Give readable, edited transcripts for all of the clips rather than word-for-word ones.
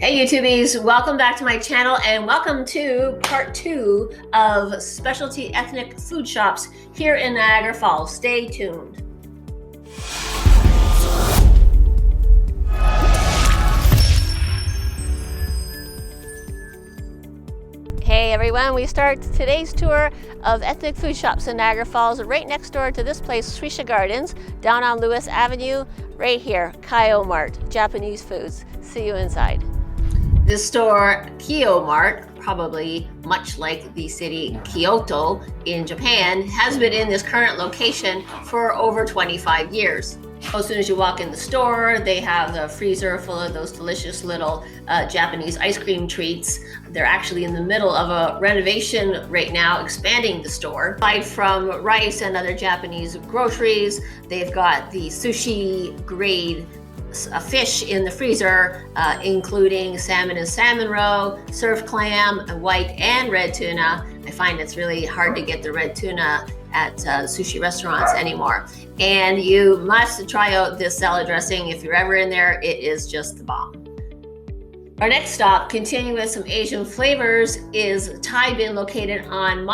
Hey YouTubies, welcome back to my channel and welcome to part 2 of specialty ethnic food shops here in Niagara Falls. Stay tuned. Hey everyone, we start today's tour of ethnic food shops in Niagara Falls right next door to this place, Swisha Gardens, down on Lewis Avenue, right here, Kyo Mart, Japanese foods. See you inside. This store, Kyo Mart, probably much like the city Kyoto in Japan, has been in this current location for over 25 years. As soon as you walk in the store, they have a freezer full of those delicious little Japanese ice cream treats. They're actually in the middle of a renovation right now, expanding the store. Aside from rice and other Japanese groceries, they've got the sushi grade fish in the freezer, including salmon and salmon roe, surf clam, white and red tuna. I find it's really hard to get the red tuna at sushi restaurants anymore. And you must try out this salad dressing. If you're ever in there, it is just the bomb. Our next stop, continuing with some Asian flavors, is Thai Bin, located on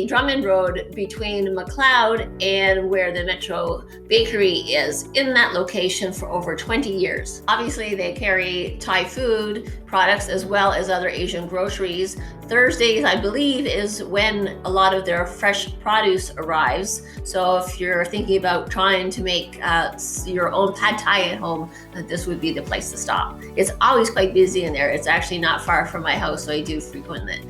Drummond Road between McLeod and where the Metro Bakery is, in that location for over 20 years. Obviously, they carry Thai food products as well as other Asian groceries. Thursdays, I believe, is when a lot of their fresh produce arrives. So if you're thinking about trying to make your own pad thai at home, this would be the place to stop. It's always quite busy in there. It's actually not far from my house, so I do frequent it.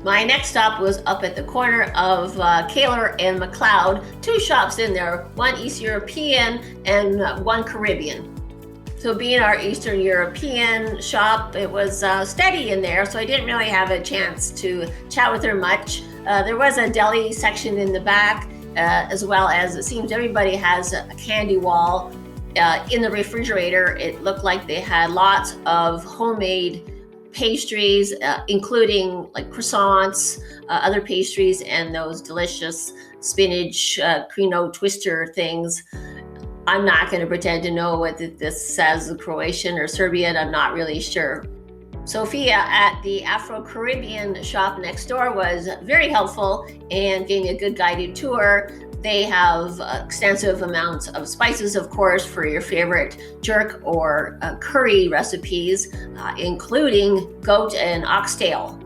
My next stop was up at the corner of Kaler and McLeod, two shops in there, one East European and one Caribbean. So being our Eastern European shop, it was steady in there, so I didn't really have a chance to chat with her much. There was a deli section in the back, as well as it seems everybody has a candy wall. In the refrigerator, it looked like they had lots of homemade pastries, including like croissants, other pastries, and those delicious spinach Krino twister things. I'm not going to pretend to know what this says, Croatian or Serbian. I'm not really sure. Sophia at the Afro-Caribbean shop next door was very helpful and gave me a good guided tour. They have extensive amounts of spices, of course, for your favorite jerk or curry recipes, including goat and oxtail.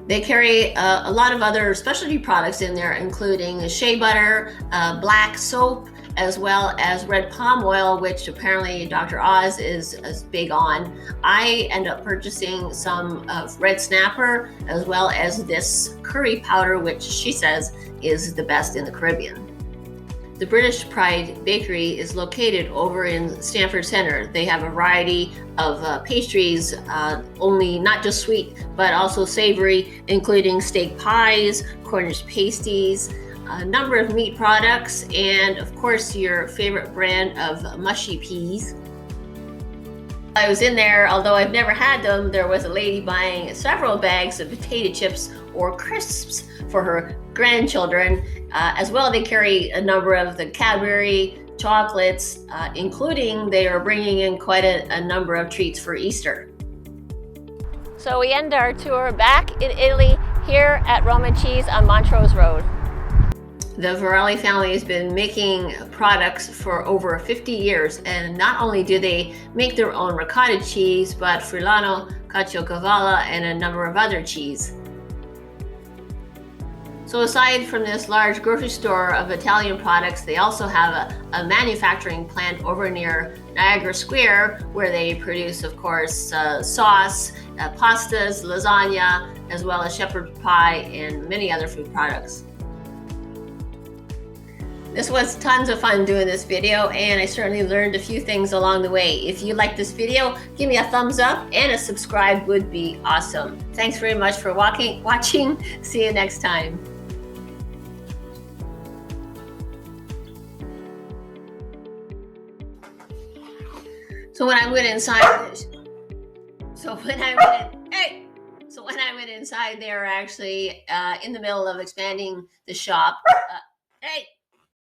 They carry a lot of other specialty products in there, including shea butter, black soap, as well as red palm oil, which apparently Dr. Oz is big on. I end up purchasing some red snapper, as well as this curry powder, which she says is the best in the Caribbean. The British Pride Bakery is located over in Stamford Center. They have a variety of pastries, only not just sweet, but also savory, including steak pies, Cornish pasties, a number of meat products, and of course your favorite brand of mushy peas. I was in there, although I've never had them, there was a lady buying several bags of potato chips or crisps for her grandchildren. As well, they carry a number of the Cadbury chocolates, including they are bringing in quite a number of treats for Easter. So we end our tour back in Italy here at Roman Cheese on Montrose Road. The Varelli family has been making products for over 50 years, and not only do they make their own ricotta cheese, but Friulano, Caciocavallo, and a number of other cheese. So aside from this large grocery store of Italian products, they also have a manufacturing plant over near Niagara Square, where they produce, of course, sauce, pastas, lasagna, as well as shepherd pie and many other food products. This was tons of fun doing this video, and I certainly learned a few things along the way. If you like this video, give me a thumbs up, and a subscribe would be awesome. Thanks very much for watching. See you next time. So when I went inside, they were actually in the middle of expanding the shop.